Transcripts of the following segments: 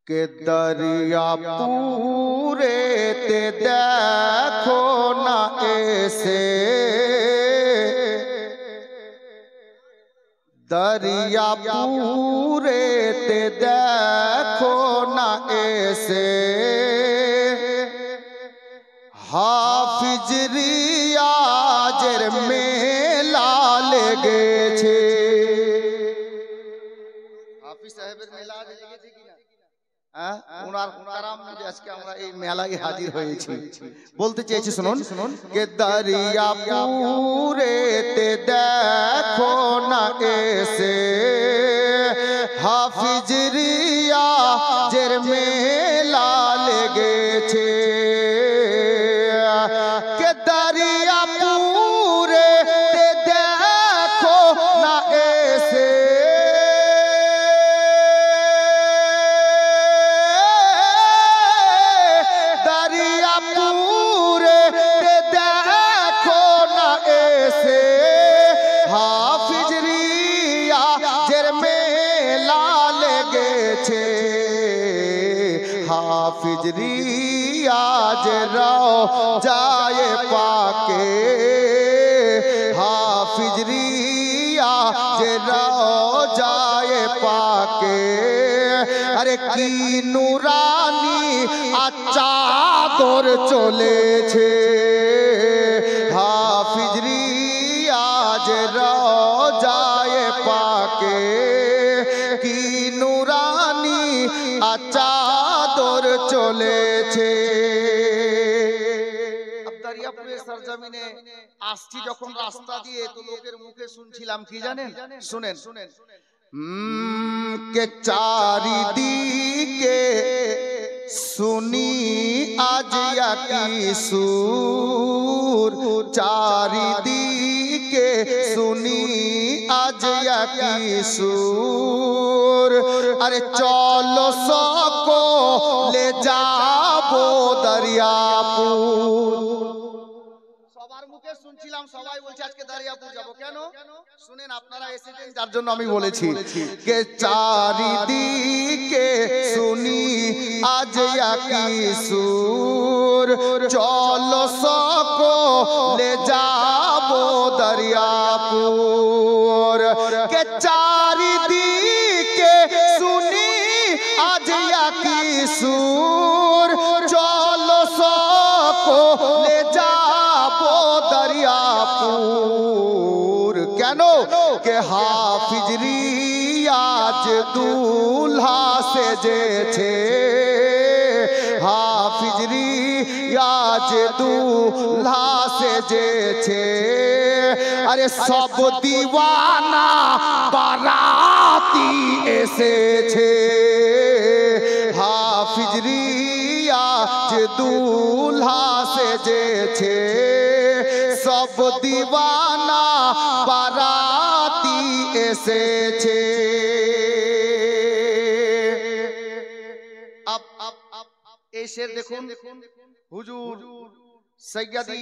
के दरिया पूरे ते देखो ना ऐसे, दरिया पूरे ते देखो ना ऐसे, हाफिज रियाजेर मेला लेगे छे। हाफिज साहेबेर मेला लेगेছে কিনা? উনার কারাম যে আজকে আমরা এই মেলায় হাজির হয়েছি। বলতে চেয়েছি শুনুন, কে দরিয়া পুরে তে দেখো না এসে, হাফিজ রিয়াজের মেলা লেগেছে। কে দরিয়া পুরে তে দেখো না এসে, हाफिज रियाजेर मेला लेगेছে, हाफिज रियाजेर রওজায়ে পাকে, हाफिज रियाजेर রওজায়ে পাকে। আরে কি নুরানি চাদর চলেছে, हाफिज रियाजेर রওজায়ে পাকে, কি নুরানি চাদর চলেছে। দরিয়াপুরের সরজমিনে আসছি যখন রাস্তা দিয়ে, তো লোকের মুখে শুনছিলাম কি জানেন? শুনেন के চারিদিকে सुनी आज की सुर, चारिदिके सुनी आज की सुर। अरे चलो सको ले जाबो दरियापुर। সবার মুখে শুনছিলাম, সবাই বলছে আজকে দরিয়াপুর যাব। কেন? শুনেন, আপনারা এসেছেন যার জন্য আমি বলেছি। কে চারিদিকে শুনি আজ কি সুর, চলো সको ले जाबो दरियापुर। কে চারিদিকে শুনি আজ কি সুর, চলো সको ले जाबो दरियापुर। কেন? কে হাফিজ রিয়াজ দুলহা সেজেছে, হাফিজ রিয়াজ দুলহা সেজেছে। আরে সব দিওয়ানা বারাতি এসেছে, হাফিজ রিয়াজ দুলহা সেজেছে। সব দিওয়ানা বারাতি এসেছে। এই শের দেখুন, হুজুর সৈয়দি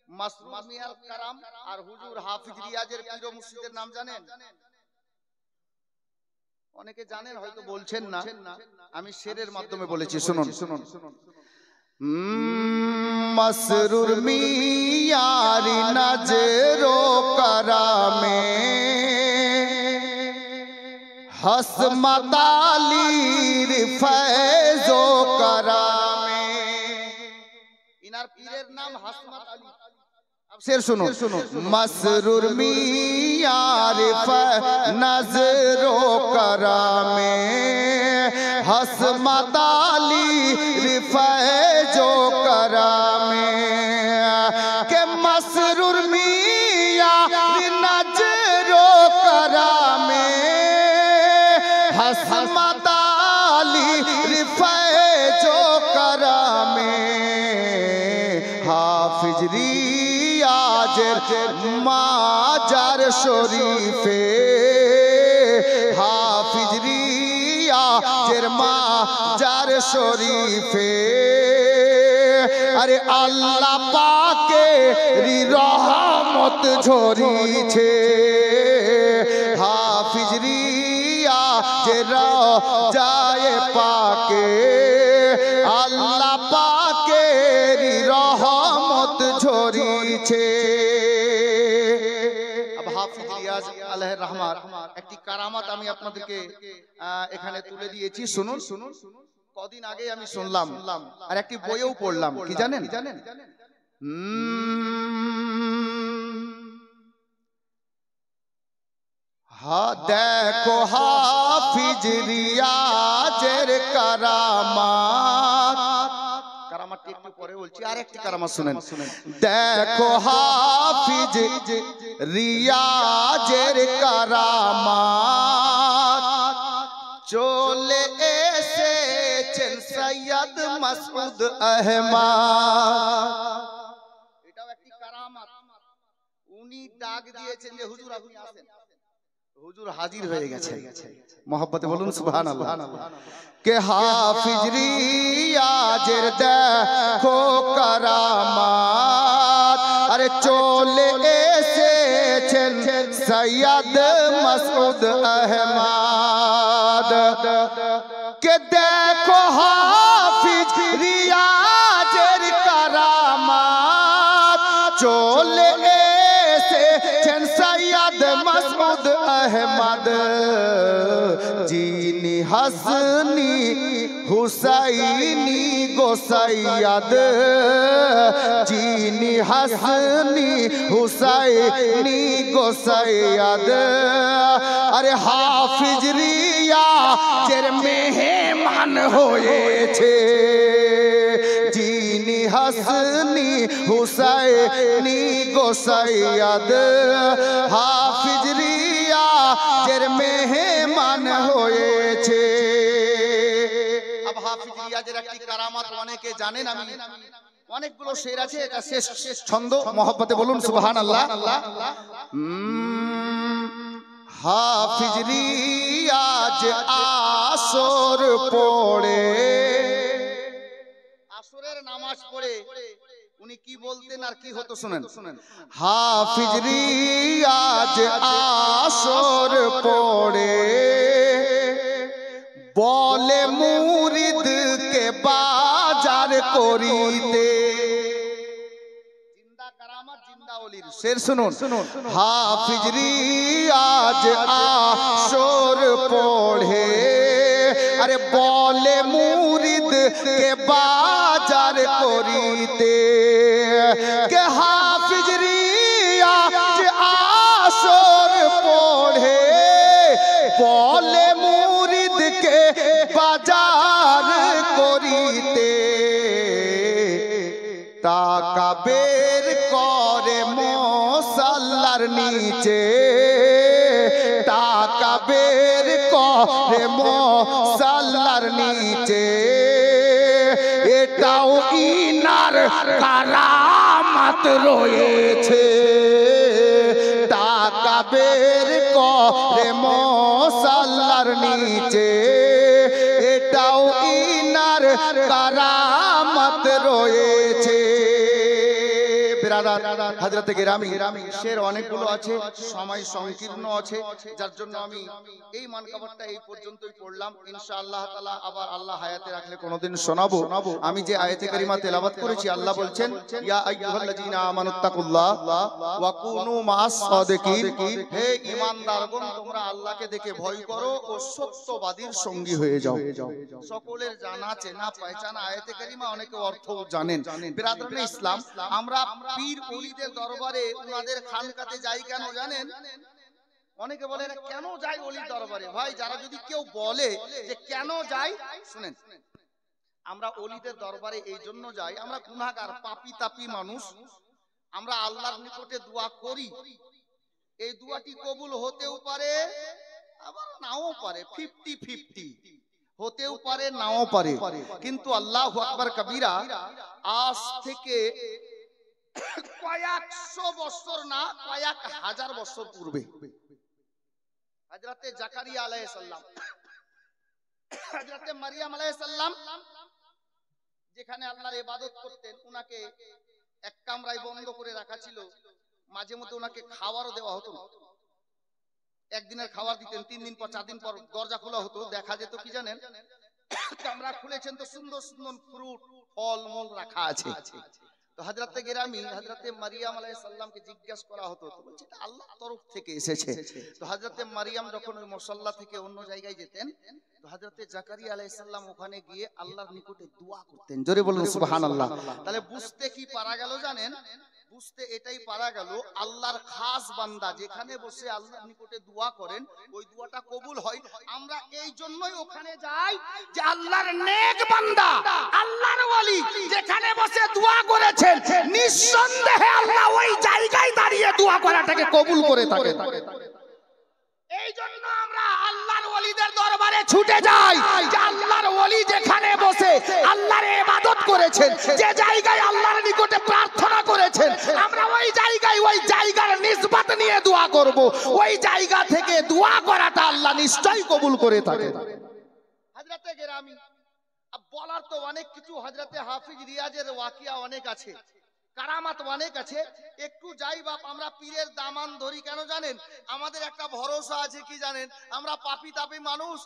মাসরুর মিয়াল কারাম আর হুজুর হাফিজ রিয়াজের পীর ও মুর্শিদের নাম জানেন? অনেকে জানেন, হয়তো বলছেন না। আমি শেরের মাধ্যমে বলেছি, শুনুন। মাসরুর মিয়ারি নজরো কারামে, হসমত আলীর ফয়জো কারামে। ইনার পীরের নাম হসমত আলী। শের শুনুন, মাসরুর মিয়ার নজরো কারামে, হসমত আলীর ফয়জো কারামে। কে মাসরুর মিয়ার নজরো কারামে, হসমত আলীর ফয়জো কারামে। হাফিজ রিয়াজের মাজার শরীফে, হাফিজ রিয়াজের মাজার শরীফে। আরে আল্লাহ পাকের রহমত ঝরিছে, হাফিজ রিয়াজের যায় পাকে আল্লাহ পাকের রহমত ঝরিছে। হাফিজ রিয়াজ আলাইহির রহমাত একটি কারামাত আমি আপনাদেরকে এখানে তুলে দিয়েছি, শুনুন। কদিন আগে আমি শুনলাম আর একটি বইয়েও পড়লাম, কি জানেন? দেখো হাফিজ রিয়াজের কারামাত, কারামাতটি একটু পরে বলছি, আর একটি কারামাত শুনেন। দেখো হাফিজ রিয়াজের কারামাত, চলে এসেছেন সৈয়দ মাসউদ আহমদ। এটাও একটি কারামাত। উনি ডাক দিয়েছেন যে হুজুর আপনি আসেন, হুজুর হাজির হয়ে গেছে। মোহাব্বতে বলুন সুবহানাল্লাহ। কে হাফিজ রিয়াজের দেখো কারামাত, আরে চলে এসেছেন সৈয়দ মাসউদ আহমদ। কে দেখো হাফিজ রিয়াজের কারামাত, চলে এসেছেন সৈয়দ মাসউদ আহমদ। যিনি হাসনি হুসাইনি গো সৈয়দ, যিনি হাসনি হুসাইনি গো সৈয়দ। আরে হাফিজ রিয়াজের মেহমান হয়েছে, যিনি হাসনি হুসাইনি গো সৈয়দ। হাফিজ রিয়াজের মেহমান হয়েছে। হাফিজ রিয়াজের একটি কারামাত অনেকে জানেন, আমি অনেকগুলো শের আছে, এটা শেষ ছন্দ। মোহাব্বতে বলুন সুবহানাল্লাহ। হাফিজ রিয়াজ আসর পড়ে, আসরের নামাজ পড়ে উনি কি বলতেন আর কি হতো শুনেন। হাফিজ রিয়াজ আসর পড়ে, বলে মুরিদকে বাজার করিতে। জিন্দা কারামাত, জিন্দা ওলির শের শুনুন। হাফিজ রিয়াজ আসর পড়ে, আরে বলে মুরিদকে বাজার করিতে। কে হাফিজ রিয়াজ আসর পড়ে, বলে মুরিদকে বাজার করিতে। টাকা বের করে মুসাল্লার নিচে, টাকা বের করে মুসাল্লার নিচে। এটাও ইনার কারামাত রয়েছে, টাকা বের করে মুসাল্লার নিচে। এটাও ইনার কারামাত রয়েছে। হযরতে গিরামি শের অনেকগুলো আছে, সময় সংকীর্ণ আছে, যার জন্য আমি এই মানকাবারটা এই পর্যন্তই পড়লাম। ইনশাআল্লাহ তাআলা আবার আল্লাহ হায়াতে রাখলে কোনোদিন শোনাবো। আমি যে আয়াতে কারিমা তেলাওয়াত করেছি, আল্লাহ বলছেন ইয়া আইয়ুহাল্লাযীনা আমানুত্তাকুল্লাহ ওয়া কুনু মা'আস সাদিকিন, হে ঈমানদারগণ তোমরা আল্লাহকে দেখে ভয় করো ও সত্যবাদীর সঙ্গী হয়ে যাও। সকলের জানা চেনা পহচানা আয়াতে কারিমা, অনেকে অর্থও জানেন। বিরাদরানে ইসলাম, আমরা পীর ওলিদের দরবারে উনাদের খানকাতে যাই কেন জানেন? অনেকে বলে কেন যাই ওলির দরবারে? ভাই, যারা যদি কেউ বলে যে কেন যাই, শুনেন, আমরা ওলিদের দরবারে এই জন্য যাই, আমরা গুনাহগার পাপী তাপী মানুষ, আমরা আল্লাহর নিকটে দোয়া করি। এই দোয়াটি কবুল হতেও পারে আবার নাও পারে, 50-50 হতেও পারে নাও পারে। কিন্তু আল্লাহু আকবার কবীরা, আজ থেকে কয়েকশো বছর না, কয়েক হাজার বছর পূর্বে হযরতে জাকারিয়া আলাইহিস সালাম, হযরতে মারিয়াম আলাইহিস সালাম যেখানে আল্লাহর ইবাদত করতেন, উনাকে এক কামরায় বন্ধ করে রাখা ছিল। মাঝে মধ্যে উনাকে খাবারও দেওয়া হতো না। একদিনের খাবার দিতেন, 3 দিন পর 4 দিন পর দরজা খোলা হতো, দেখা যেত কি জানেন, কামরা খুলেছেন তো সুন্দর সুন্দর ফ্রুট ফল মূল রাখা আছে। তো হযরতে গেরামি হযরতে মারিয়াম আলাইহিস সালামকে জিজ্ঞাসা করা হতো, তো বলছে এটা আল্লাহর তরফ থেকে এসেছে। তো হযরতে মারিয়াম যখন ওই মুসাল্লা থেকে অন্য জায়গায় যেতেন, তো হযরতে জাকারিয়া আলাইহিস সালাম ওখানে গিয়ে আল্লাহর নিকটে দোয়া করতেন। জোরে বলুন সুবহানাল্লাহ। তাহলে বুঝতে কি পারা গেল জানেন, বুঝতে এটাই পারা গেল আল্লাহর খাস বান্দা যেখানে বসে আল্লাহর নিকটে দোয়া করেন ওই দোয়াটা কবুল হয়। আমরা এই জন্যই ওখানে যাই যে আল্লাহর নেক বান্দা আল্লাহর ওলি যেখানে বসে দোয়া করেছেন নিঃসন্দেহে আল্লাহ ওই জায়গায় দাঁড়িয়ে দোয়া করাটাকে কবুল করে থাকেন। এই জন্য আমরা আল্লাহর ওলিদের দরবারে ছুটে যাই যে আল্লাহর ওলি যেখানে বসে আল্লাহর ইবাদত করেছেন, যে জায়গায় আল্লাহর নিকটে প্রার্থনা করেছেন, আমরা ওই জায়গায় ওই জায়গার নিসবত নিয়ে দোয়া করব। ওই জায়গা থেকে দোয়া করাটা আল্লাহ নিশ্চয়ই কবুল করে থাকেন। হযরতে গেরামি বলার তো অনেক কিছু, হযরতে হাফিজ রিয়াজের ওয়াকিয়া অনেক আছে, কারামাত অনেক আছে। একটু যাই বাপ, আমরা পীরের দামান ধরি কেন জানেন, আমাদের একটা ভরসা আছে কি জানেন, আমরা পাপী তাপী মানুষ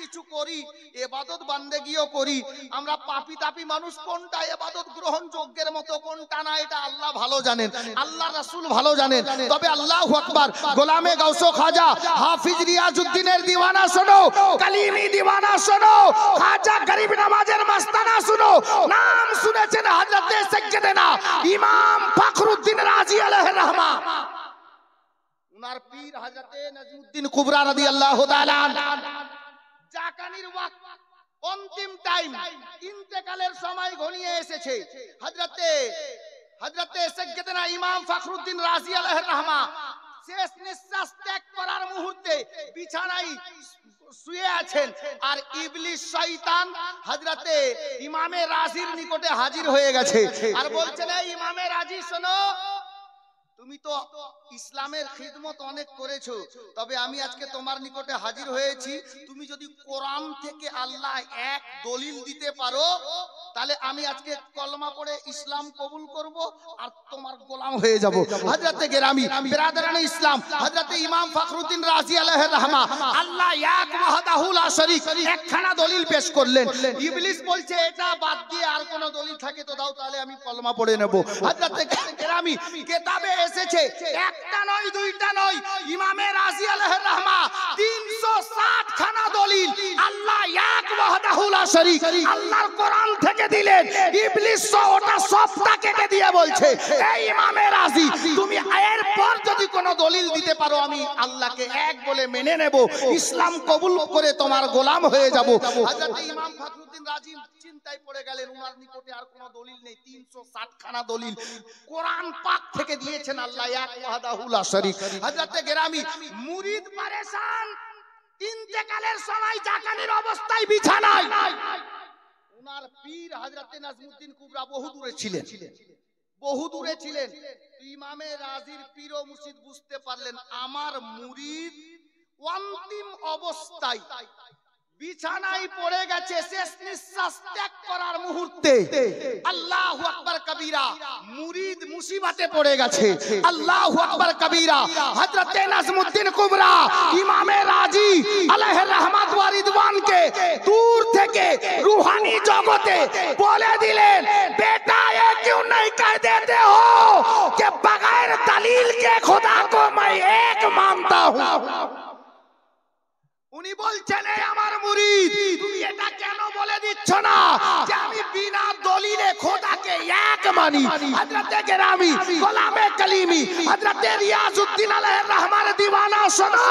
কিছু করি, ইবাদত বান্দেগিও করি, আমরা পাপী তাপী মানুষ, কোনটা ইবাদত গ্রহণযোগ্যের মতো কোনটা না এটা আল্লাহ ভালো জানেন, আল্লাহ রাসূল ভালো জানেন। তবে আল্লাহু আকবার, গোলামে গাউসো খাজা হাফিজ রিয়াজউদ্দিনের দিওয়ানা শোনো, কালিমি দিওয়ানা শোনো, খাজা গরিব নওয়াজের মাস্তানা শোনো। নাম শুনেছেন হযরতে সাইয়্যিদানা ইমাম ফখরুদ্দিন রাজি আলাইহির রহমা, উনার পীর হযরতে নাজমুদ্দিন কুবরা রাদিয়াল্লাহু তাআলা জাকানির ওয়াক্ত অন্তিম টাইম, ইন্তেকালের সময় ঘনিয়ে এসেছে। হযরতে সাইয়্যিদানা ইমাম ফখরুদ্দিন রাজি আলাইহির রহমা শেষ নিঃশ্বাস ত্যাগ করার মুহূর্তে বিছানায় শুয়ে আছেন, আর ইবলিস শয়তান হযরতে ইমামে রাজির নিকটে হাজির হয়ে গেছে আর বলছেন, এই ইমামে রাজি শোনো, তুমি তো ইসলামের খিদমত অনেক করেছো, তবে আমি আজকে তোমার নিকটে হাজির হয়েছি, তুমি যদি কোরআন থেকে আল্লাহ এক দলিল দিতে পারো তাহলে আমি আজকে কলমা পড়ে ইসলাম কবুল করব আর তোমার গোলাম হয়ে যাব। হযরতে গেরামি বিরাদরানে ইসলাম হযরতে ইমাম ফখরুদ্দিন রাজি আলাইহির রহমা আল্লাহ এক ওয়াহদাহু লা শরীক একখানা দলিল পেশ করলেন। ইবলিস বলছে এটা বাদ দিয়ে আর কোন দলিল থাকে তো দাও, তাহলে আমি কলমা পড়ে নেব। হযরতে গেরামি কিতাবে এসেছে একটা নয় দুইটা নয়, ইমামে রাজি আলাইহির রহমা 360 খানা দলিল আল্লাহ এক ওয়াহদাহু লা শরীক আল্লাহর কোরআন থেকে দিলেন। ইবলিস ওটা সবটা কেটে দিয়ে বলছে, এই ইমামে রাজি তুমি এর পর যদি কোনো দলিল দিতে পারো আমি আল্লাহকে এক বলে মেনে নেব, ইসলাম কবুল করে তোমার গোলাম হয়ে যাব। হযরত ইমাম ফখরুদ্দিন রাজি চিন্তায় পড়ে গেলেন, উনার নিকটে আর কোনো দলিল নেই, 360 খানা দলিল কোরআন পাক থেকে দিয়েছেন আল্লাহ এক ওয়াহদাহু লা শরীক। হযরতে গেরামি মুরিদ পরেশান, ইন্তেকালের সময় জাকানির অবস্থায় বিছানায়, উনার পীর হযরতে নাজমুদ্দিন কুবরা বহু দূরে ছিলেন, বহু দূরে ছিলেন। ইমামে রাজির পীর ও মুর্শিদ বুঝতে পারলেন আমার মুরিদ অন্তিম অবস্থায় বিছানায় পড়ে গেছে, শেষ নিঃশ্বাস ত্যাগ করার মুহূর্তে। আল্লাহু আকবার কবীরা, মুরিদ মুসিবতে পড়ে গেছে। আল্লাহু আকবার কবীরা, হযরতে নাজমুদ্দিন কুবরা ইমামে রাজি আলাইহির রহমাত ওয়া রিদওয়ানকে দূর থেকে রূহানি জগতে বলে দিলেন, বেটা ये क्यों नहीं कह देते हो कि बगैर दलील के खुदा को मैं एक मानता हूं। উনি বলছেন, এই আমার মুরিদ তুমি এটা কেন বলে দিচ্ছ না যে আমি বিনা দলিলে খোদাকে এক মানি। হযরতে গেরামি গোলামে কালিমি হযরতে রিয়াজউদ্দিন আলাইহির রহমার দিওয়ানা শোনো,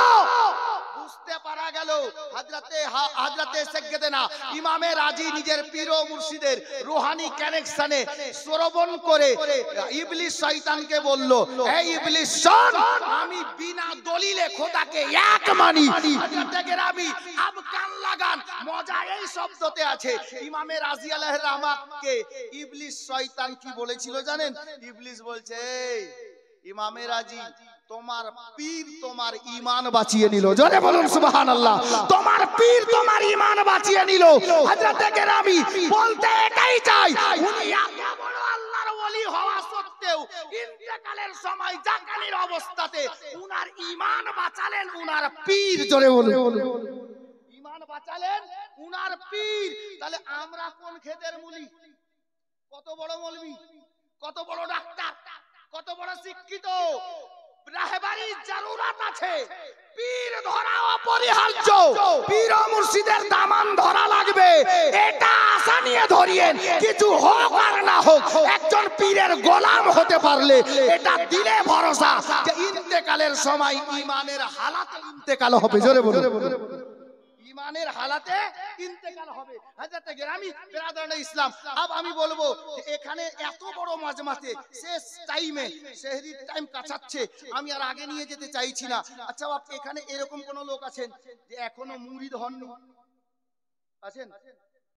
বুঝতে পারা গেল হযরতে সাইয়্যিদানা ইমামে রাজি নিজের পীর ও মুর্শিদের রূহানি কানেকশনে শ্রবণ করে ইবলিস শয়তানকে বলল, এই ইবলিস শোন, আমি বিনা দলিলে খোদাকে এক মানি। হযরতে গেরামি আব কান লাগান, মজা এই শব্দতে আছে। ইমামে রাজি আলাইহির রহমাকে ইবলিস শয়তান কি বলেছিল জানেন? ইবলিস বলছে, এই ইমামে রাজি তোমার পীর তোমার ঈমান বাঁচিয়ে নিল। জোরে বলুন সুবহানাল্লাহ। তোমার পীর তোমার ঈমান বাঁচিয়ে নিল। হযরতে গেরামি বলতে এটাই চাই, উনি এত বড় আল্লাহর ওলি হওয়া সত্ত্বেও সত্ত্বেও ইন্তেকালের সময় জাকানির অবস্থাতে উনার ঈমান বাঁচালেন উনার পীর। জোরে বলুন, ঈমান বাঁচালেন উনার পীর। তাহলে আমরা কোন খেতের মুলি? কত বড় মৌলবি, কত বড় ডাক্তার, কত বড় শিক্ষিত, রাহবারির জরুরত আছে। পীর ধরা অপরিহার্য, পীর ও মুর্শিদের দামান ধরা লাগবে। এটা আশা নিয়ে ধরিয়েন, কিছু হোক আর না হোক একজন পীরের গোলাম হতে পারলে এটা দিলে ভরসা যে ইন্তেকালের সময় ঈমানের হালাতে ইন্তেকাল হবে। জোরে বলুন, ঈমানের হালাতে ইন্তেকাল হবে। হযরত গেরামি বিরাদরানে ইসলাম, अब আমি বলবো যে এখানে এত বড় মাজমাতে শেষ টাইমে সেহরির টাইম কাছাচ্ছে, আমি আর আগে নিয়ে যেতে চাইছি না। আচ্ছা বাপ, এখানে এরকম কোন লোক আছেন যে এখনো মুরিদ হননি? আছেন?